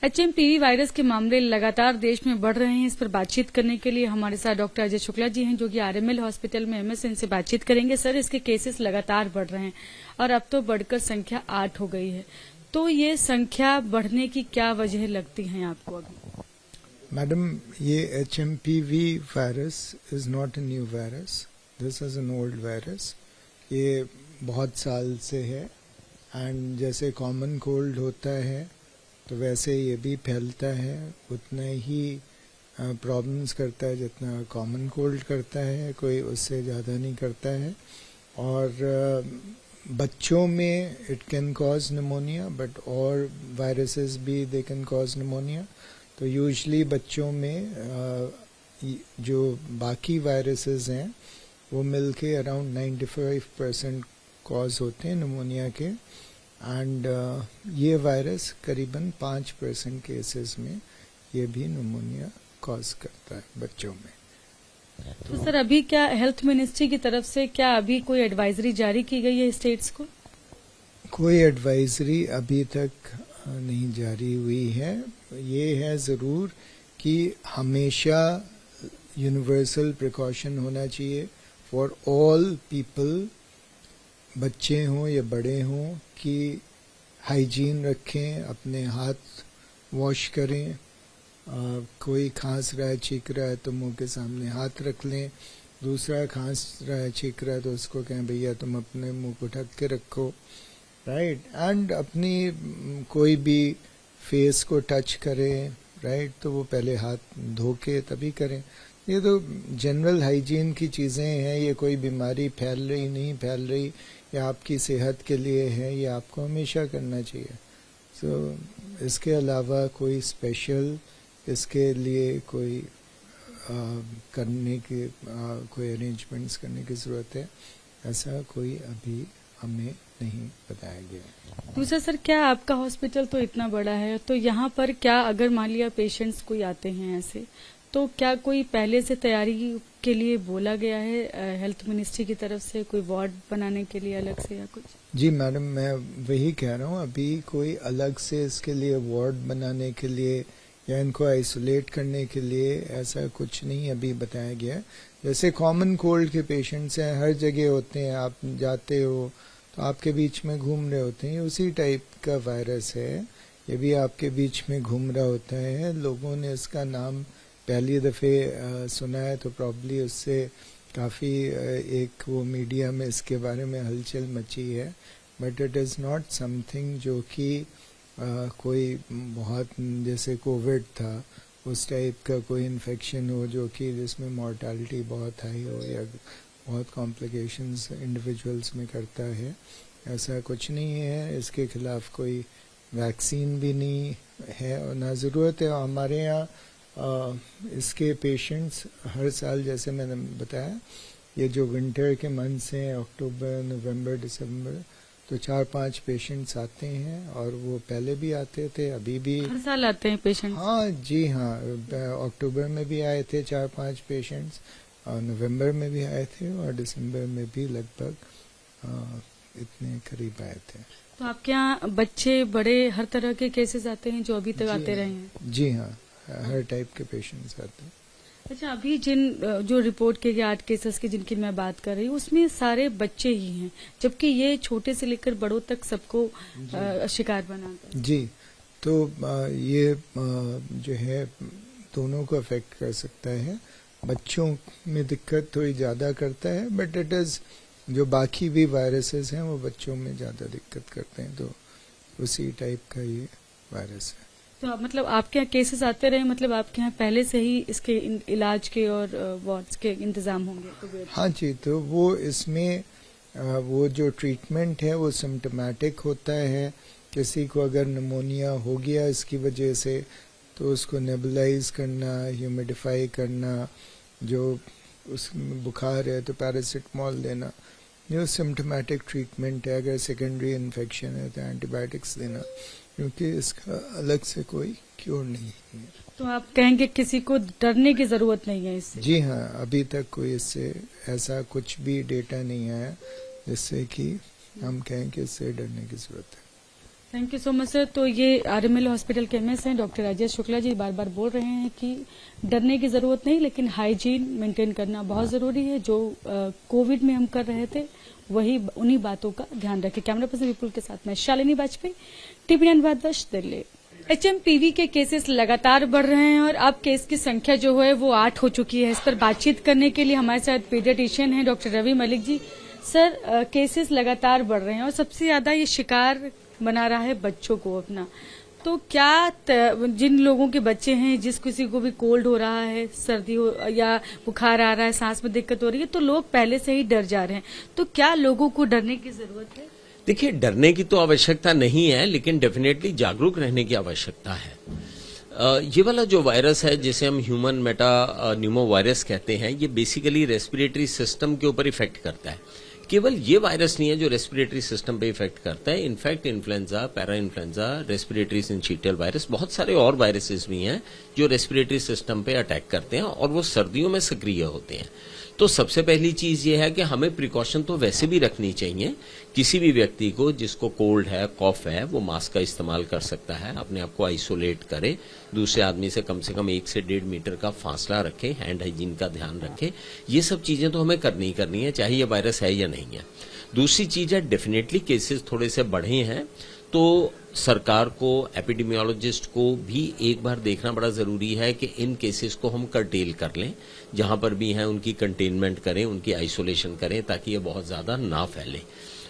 HMPV virus के मामले लगातार देश में बढ़ रहे हैं। इस पर बातचीत करने के लिए हमारे साथ डॉक्टर अजय शुक्ला जी हैं, जो कि RML हॉस्पिटल में MS। इनसे बातचीत करेंगे। सर, इसके केसेस लगातार बढ़ रहे हैं और अब तो बढ़कर संख्या 8 हो गई है, तो ये संख्या बढ़ने की क्या वजह लगती है आपको अभी? मैडम, ये HMPV virus is not a new virus, this is an old virus. ये बहुत साल से है एंड जैसे कॉमन कोल्ड होता है तो वैसे ये भी फैलता है, उतना ही प्रॉब्लम्स करता है जितना कॉमन कोल्ड करता है, कोई उससे ज़्यादा नहीं करता है। और बच्चों में it can cause pneumonia, but और वायरसेस भी दे कैन कॉज निमोनिया। तो यूजुअली बच्चों में जो बाकी वायरसेस हैं वो मिलके अराउंड 95% कॉज होते हैं निमोनिया के। एंड ये वायरस करीबन 5% केसेस में ये भी निमोनिया कॉज करता है बच्चों में। तो सर, अभी क्या हेल्थ मिनिस्ट्री की तरफ से क्या अभी कोई एडवाइजरी जारी की गई है स्टेट्स को? कोई एडवाइजरी अभी तक नहीं जारी हुई है। ये है ज़रूर कि हमेशा यूनिवर्सल प्रिकॉशन होना चाहिए फॉर ऑल पीपल, बच्चे हों या बड़े हों, कि हाइजीन रखें, अपने हाथ वॉश करें। कोई खांस रहा है, छींक रहा है तो मुंह के सामने हाथ रख लें। दूसरा खांस रहा है, छींक रहा है तो उसको कहें भैया तुम अपने मुंह को ढक के रखो, राइट। एंड अपनी कोई भी फेस को टच करें, राइट, तो वो पहले हाथ धो के तभी करें। ये तो जनरल हाइजीन की चीज़ें हैं। ये कोई बीमारी फैल रही नहीं फैल रही या आपकी सेहत के लिए है, ये आपको हमेशा करना चाहिए। सो इसके अलावा कोई स्पेशल इसके लिए कोई करने की कोई अरेंजमेंट्स करने की ज़रूरत है, ऐसा कोई अभी हमें नहीं बताया गया। दूसरा सर, क्या आपका हॉस्पिटल तो इतना बड़ा है, तो यहाँ पर क्या अगर मान लिया पेशेंट्स कोई आते हैं ऐसे, तो क्या कोई पहले से तैयारी के लिए बोला गया है हेल्थ मिनिस्ट्री की तरफ से, कोई वार्ड बनाने के लिए अलग से या कुछ? जी मैडम, मैं वही कह रहा हूँ, अभी कोई अलग से इसके लिए वार्ड बनाने के लिए या इनको आइसोलेट करने के लिए ऐसा कुछ नहीं अभी बताया गया। जैसे कॉमन कोल्ड के पेशेंट्स हैं, हर जगह होते हैं, आप जाते हो तो आपके बीच में घूम रहे होते हैं, उसी टाइप का वायरस है। ये भी आपके बीच में घूम रहा होता है। लोगों ने इसका नाम पहली दफ़े सुना है तो प्रॉब्ली उससे काफ़ी एक वो मीडिया में इसके बारे में हलचल मची है, but it is not something जो कि कोई बहुत जैसे कोविड था उस टाइप का कोई इन्फेक्शन हो जो कि जिसमें मॉर्टेलिटी बहुत हाई हो या बहुत कॉम्प्लिकेशंस इंडिविजुअल्स में करता है। ऐसा कुछ नहीं है। इसके खिलाफ कोई वैक्सीन भी नहीं है और ना ज़रूरत है। हमारे यहाँ इसके पेशेंट्स हर साल, जैसे मैंने बताया, ये जो विंटर के मंथ्स हैं अक्टूबर, नवंबर, दिसंबर, तो 4-5 पेशेंट्स आते हैं और वो पहले भी आते थे, अभी भी हर साल आते हैं पेशेंट? हाँ जी हाँ, अक्टूबर में भी आए थे 4-5 पेशेंट्स, और नवंबर में भी आए थे और दिसंबर में भी लगभग इतने करीब आए थे। तो आपके यहाँ बच्चे बड़े हर तरह के केसेस आते हैं जो अभी तक आते रहे हैं? जी हाँ, हर टाइप के पेशेंट्स आते हैं। अच्छा, अभी जो रिपोर्ट किए गए 8 केसेस की जिनकी मैं बात कर रही हूँ, उसमें सारे बच्चे ही हैं, जबकि ये छोटे से लेकर बड़ों तक सबको शिकार बनाता है। जी, तो ये जो है दोनों को अफेक्ट कर सकता है। बच्चों में दिक्कत थोड़ी ज़्यादा करता है, बट इट इज़ जो बाकी भी वायरसेस हैं वो बच्चों में ज़्यादा दिक्कत करते हैं, तो उसी टाइप का ये वायरस है। तो मतलब आपके यहाँ केसेस आते रहे, मतलब आपके यहाँ पहले से ही इसके इलाज के और वार्ड्स के इंतजाम होंगे? तो हाँ जी, तो वो इसमें वो जो ट्रीटमेंट है वो सिम्टोमेटिक होता है। किसी को अगर निमोनिया हो गया इसकी वजह से तो उसको नेबुलाइज करना, ह्यूमिडिफाई करना, जो उस बुखार है तो पैरासिटामोल देना, ये सिम्टोमेटिक ट्रीटमेंट है। अगर सेकेंडरी इन्फेक्शन है तो एंटीबायोटिक्स देना, क्योंकि इसका अलग से कोई क्योर नहीं है। तो आप कहेंगे किसी को डरने की जरूरत नहीं है इससे? जी हाँ, अभी तक कोई इससे ऐसा कुछ भी डेटा नहीं आया जिससे कि हम कहें कि इससे डरने की जरूरत है। Thank you so much sir. तो ये आरएमएल हॉस्पिटल के एमएस हैं डॉक्टर अजय शुक्ला जी बार बार बोल रहे हैं कि डरने की जरूरत नहीं, लेकिन हाइजीन मेंटेन करना बहुत जरूरी है। जो कोविड में हम कर रहे थे वही उन्हीं बातों का ध्यान रखें। कैमरा पर्सन विपुल के साथ मैं शालिनी वाजपेयी, टीवी9 भारतवर्ष, दिल्ली। एचएमपीवी के केसेस लगातार बढ़ रहे हैं और अब केस की संख्या जो है वो 8 हो चुकी है। इस पर बातचीत करने के लिए हमारे साथ पीडियाट्रिशियन हैं doctor Ravi Malik ji. Sir, cases लगातार बढ़ रहे हैं और सबसे ज्यादा ये शिकार बना रहा है बच्चों को अपना। तो क्या जिन लोगों के बच्चे हैं, जिस किसी को भी कोल्ड हो रहा है, सर्दी हो या बुखार आ रहा है, सांस में दिक्कत हो रही है, तो लोग पहले से ही डर जा रहे हैं। तो क्या लोगों को डरने की जरूरत है? देखिए, डरने की तो आवश्यकता नहीं है, लेकिन डेफिनेटली जागरूक रहने की आवश्यकता है। ये वाला जो वायरस है जिसे हम ह्यूमन मेटा न्यूमो वायरस कहते हैं, ये बेसिकली रेस्पिरेटरी सिस्टम के ऊपर इफेक्ट करता है। केवल ये वायरस नहीं है जो रेस्पिरेटरी सिस्टम पे इफेक्ट करता है। In fact influenza, parainfluenza, respiratory syncytial virus, बहुत सारे और वायरसेस भी हैं जो रेस्पिरेटरी सिस्टम पे अटैक करते हैं और वो सर्दियों में सक्रिय होते हैं। तो सबसे पहली चीज ये है कि हमें प्रिकॉशन तो वैसे भी रखनी चाहिए। किसी भी व्यक्ति को जिसको कोल्ड है, कॉफ है, वो मास्क का इस्तेमाल कर सकता है, अपने आप को आइसोलेट करे, दूसरे आदमी से कम 1 से 1.5 मीटर का फासला रखे, हैंड हाइजीन का ध्यान रखे। ये सब चीजें तो हमें करनी ही करनी है, चाहे ये वायरस है या नहीं है। दूसरी चीज है, डेफिनेटली केसेस थोड़े से बढ़े हैं तो सरकार को, एपिडेमियोलॉजिस्ट को भी एक बार देखना बड़ा जरूरी है कि इन केसेस को हम कर्टेल कर लें, जहां पर भी हैं उनकी कंटेनमेंट करें, उनकी आइसोलेशन करें, ताकि ये बहुत ज्यादा ना फैले।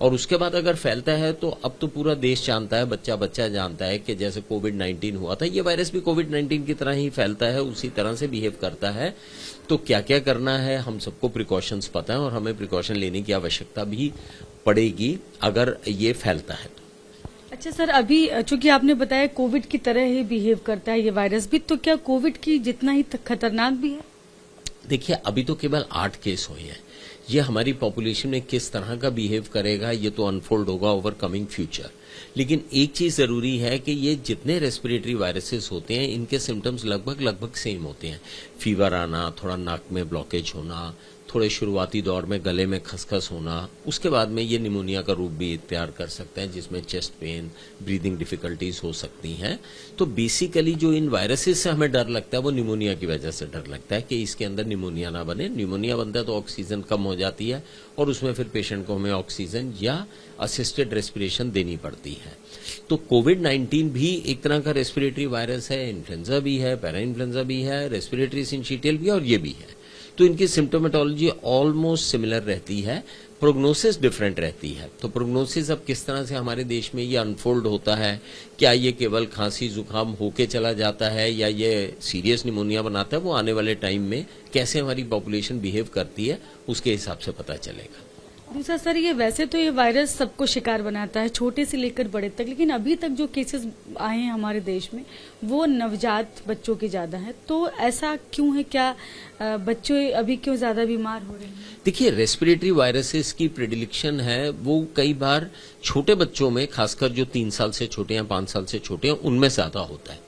और उसके बाद अगर फैलता है तो अब तो पूरा देश जानता है, बच्चा बच्चा जानता है कि जैसे कोविड-19 हुआ था, ये वायरस भी कोविड-19 की तरह ही फैलता है, उसी तरह से बिहेव करता है। तो क्या क्या करना है, हम सबको प्रिकॉशंस पता है और हमें प्रिकॉशन लेने की आवश्यकता भी पड़ेगी अगर ये फैलता है। अच्छा सर, अभी चूंकि आपने बताया कोविड की तरह ही बिहेव करता है ये वायरस भी, तो क्या कोविड की जितना ही खतरनाक भी है? देखिए, अभी तो केवल 8 केस हुए हैं। ये हमारी पॉपुलेशन में किस तरह का बिहेव करेगा ये तो अनफोल्ड होगा ओवर कमिंग फ्यूचर। लेकिन एक चीज जरूरी है कि ये जितने रेस्पिरेटरी वायरसेस होते हैं, इनके सिम्टम्स लगभग सेम होते हैं। फीवर आना, थोड़ा नाक में ब्लॉकेज होना, थोड़े शुरुआती दौर में गले में खसखस होना, उसके बाद में ये निमोनिया का रूप भी इख्तियार कर सकते हैं, जिसमें चेस्ट पेन, ब्रीदिंग डिफिकल्टीज हो सकती हैं। तो बेसिकली जो इन वायरसेस से हमें डर लगता है वो निमोनिया की वजह से डर लगता है कि इसके अंदर निमोनिया ना बने। निमोनिया बनता है तो ऑक्सीजन कम हो जाती है और उसमें फिर पेशेंट को हमें ऑक्सीजन या असिस्टेड रेस्पिरेशन देनी पड़ती है। तो कोविड-19 भी एक तरह का रेस्पिरेटरी वायरस है, इन्फ्लुएंजा भी है, पैरा इन्फ्लुएंजा भी है, रेस्पिरेटरी सिंचिटियल भी है और ये भी है। तो इनकी सिम्टोमेटोलॉजी ऑलमोस्ट सिमिलर रहती है, प्रोग्नोसिस डिफरेंट रहती है। तो प्रोग्नोसिस अब किस तरह से हमारे देश में ये अनफोल्ड होता है, क्या ये केवल खांसी जुकाम होके चला जाता है या ये सीरियस निमोनिया बनाता है, वो आने वाले टाइम में कैसे हमारी पॉपुलेशन बिहेव करती है उसके हिसाब से पता चलेगा। दूसरा सर, ये वैसे तो ये वायरस सबको शिकार बनाता है, छोटे से लेकर बड़े तक, लेकिन अभी तक जो केसेस आए हैं हमारे देश में वो नवजात बच्चों के ज्यादा है। तो ऐसा क्यों है? क्या बच्चे अभी क्यों ज्यादा बीमार हो रहे हैं? देखिए, रेस्पिरेटरी वायरसेस की प्रेडिक्शन है वो कई बार छोटे बच्चों में, खासकर जो 3 साल से छोटे हैं, 5 साल से छोटे हैं, उनमें ज्यादा होता है।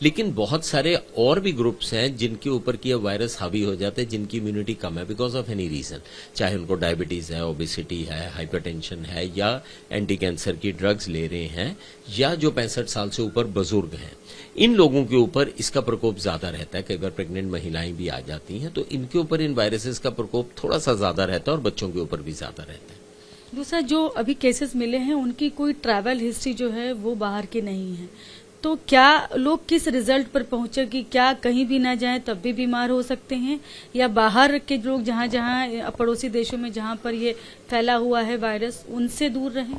लेकिन बहुत सारे और भी ग्रुप्स हैं जिनके ऊपर की वायरस हावी हो जाते हैं, जिनकी इम्यूनिटी कम है बिकॉज ऑफ एनी रीजन, चाहे उनको डायबिटीज है, ओबेसिटी है, हाइपरटेंशन है, या एंटी कैंसर की ड्रग्स ले रहे हैं, या जो 65 साल से ऊपर बुजुर्ग हैं। इन लोगों के ऊपर इसका प्रकोप ज्यादा रहता है। कई बार प्रेग्नेंट महिलाएं भी आ जाती हैं, तो इनके ऊपर इन वायरसेस का प्रकोप थोड़ा सा ज्यादा रहता है और बच्चों के ऊपर भी ज्यादा रहता है। दूसरा, जो अभी केसेस मिले हैं उनकी कोई ट्रैवल हिस्ट्री जो है वो बाहर की नहीं है, तो क्या लोग किस रिजल्ट पर पहुंचे कि क्या कहीं भी ना जाएं तब भी बीमार हो सकते हैं, या बाहर के लोग जहां जहां पड़ोसी देशों में जहां पर ये फैला हुआ है वायरस, उनसे दूर रहें?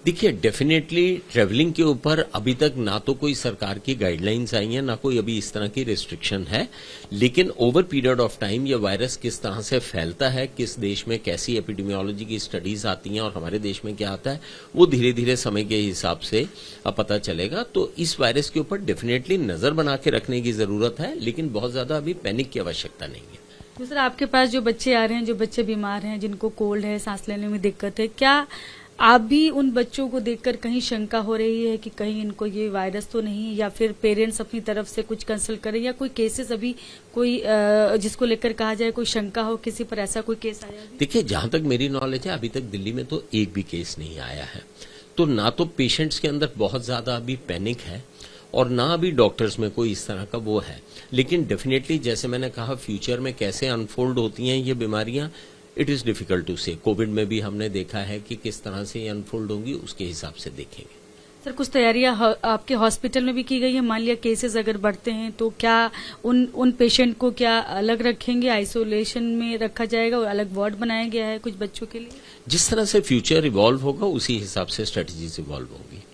देखिए, डेफिनेटली ट्रेवलिंग के ऊपर अभी तक ना तो कोई सरकार की गाइडलाइंस आई हैं, ना कोई अभी इस तरह की रिस्ट्रिक्शन है। लेकिन ओवर पीरियड ऑफ टाइम ये वायरस किस तरह से फैलता है, किस देश में कैसी एपिडेमियोलॉजी की स्टडीज आती हैं और हमारे देश में क्या आता है, वो धीरे धीरे समय के हिसाब से पता चलेगा। तो इस वायरस के ऊपर डेफिनेटली नजर बना के रखने की जरूरत है, लेकिन बहुत ज्यादा अभी पैनिक की आवश्यकता नहीं है। दूसरा, आपके पास जो बच्चे आ रहे हैं, जो बच्चे बीमार हैं, जिनको कोल्ड है, सांस लेने में दिक्कत है, क्या आप भी उन बच्चों को देखकर कहीं शंका हो रही है कि कहीं इनको ये वायरस तो नहीं, या फिर पेरेंट्स अपनी तरफ से कुछ कंसल्ट करें, या कोई केसेस अभी कोई जिसको लेकर कहा जाए कोई शंका हो किसी पर, ऐसा कोई केस आया? देखिए, जहां तक मेरी नॉलेज है अभी तक दिल्ली में तो एक भी केस नहीं आया है। तो ना तो पेशेंट्स के अंदर बहुत ज्यादा अभी पैनिक है और ना अभी डॉक्टर्स में कोई इस तरह का वो है, लेकिन डेफिनेटली जैसे मैंने कहा फ्यूचर में कैसे अनफोल्ड होती हैं ये बीमारियां, इट इज डिफिकल्ट टू से। कोविड में भी हमने देखा है कि किस तरह से ये अनफोल्ड होंगी, उसके हिसाब से देखेंगे। सर कुछ तैयारियां आपके हॉस्पिटल में भी की गई है? मान लिया केसेस अगर बढ़ते हैं तो क्या उन पेशेंट को क्या अलग रखेंगे, आइसोलेशन में रखा जाएगा और अलग वार्ड बनाया गया है कुछ बच्चों के लिए? जिस तरह से फ्यूचर इवॉल्व होगा उसी हिसाब से स्ट्रेटजीज इवॉल्व होंगी।